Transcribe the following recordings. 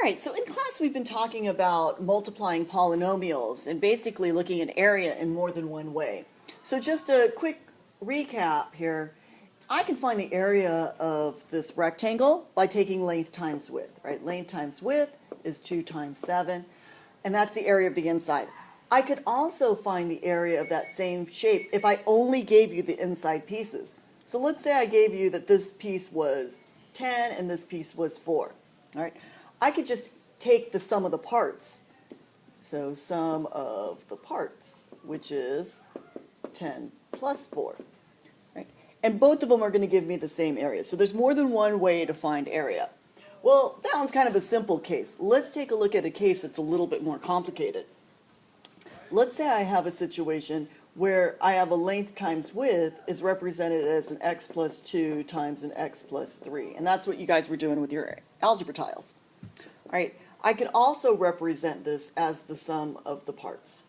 Alright, so in class we've been talking about multiplying polynomials and basically looking at area in more than one way. So just a quick recap here. I can find the area of this rectangle by taking length times width, right? Length times width is 2 times 7, and that's the area of the inside. I could also find the area of that same shape if I only gave you the inside pieces. So let's say I gave you that this piece was 10 and this piece was 4, all right? I could just take the sum of the parts. So sum of the parts, which is 10 plus 4. Right? And both of them are going to give me the same area. So there's more than one way to find area. Well, that one's kind of a simple case. Let's take a look at a case that's a little bit more complicated. Let's say I have a situation where I have a length times width is represented as an x plus 2 times an x plus 3. And that's what you guys were doing with your algebra tiles. All right, I can also represent this as the sum of the parts.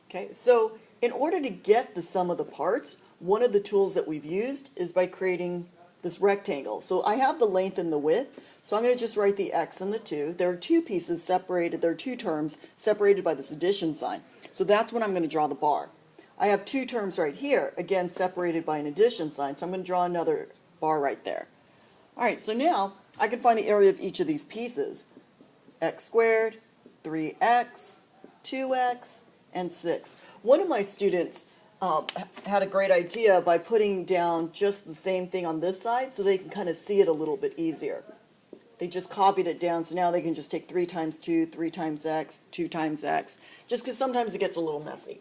Okay, so in order to get the sum of the parts, one of the tools that we've used is by creating this rectangle. So I have the length and the width, so I'm going to just write the x and the 2. There are two pieces separated, there are two terms separated by this addition sign. So that's when I'm going to draw the bar. I have two terms right here, again separated by an addition sign, so I'm going to draw another bar right there. All right, so now I can find the area of each of these pieces. X squared, 3x, 2x, and 6. One of my students had a great idea by putting down just the same thing on this side so they can kind of see it a little bit easier. They just copied it down, so now they can just take 3 times 2, 3 times x, 2 times x, just because sometimes it gets a little messy.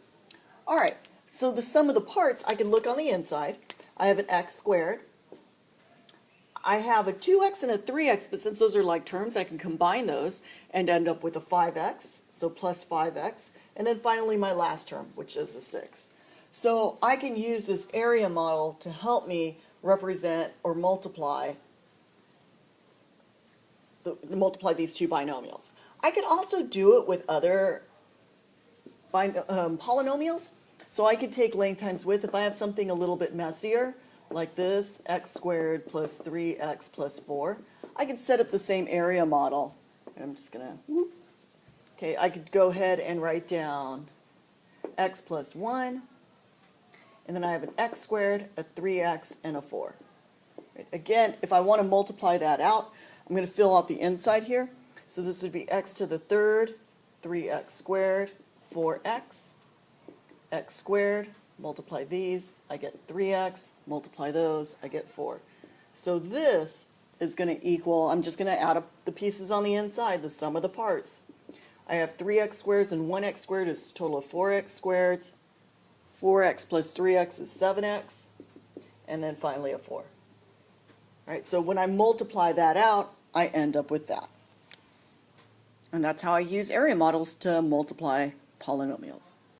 All right, so the sum of the parts, I can look on the inside. I have an x squared. I have a 2x and a 3x, but since those are like terms, I can combine those and end up with a 5x, so plus 5x, and then finally my last term, which is a 6. So I can use this area model to help me represent or multiply these two binomials. I could also do it with other polynomials. So I could take length times width if I have something a little bit messier, like this, x squared plus 3x plus 4. I could set up the same area model. I'm just going to, okay, I could go ahead and write down x plus 1, and then I have an x squared, a 3x, and a 4. Right. Again, if I want to multiply that out, I'm going to fill out the inside here. So this would be x to the third, 3x squared, 4x, x squared, multiply these, I get 3x, multiply those, I get 4. So this is going to equal, I'm just going to add up the pieces on the inside, the sum of the parts. I have 3x squares and 1x squared is a total of 4x squared. 4x plus 3x is 7x, and then finally a 4. All right, so when I multiply that out, I end up with that. And that's how I use area models to multiply polynomials.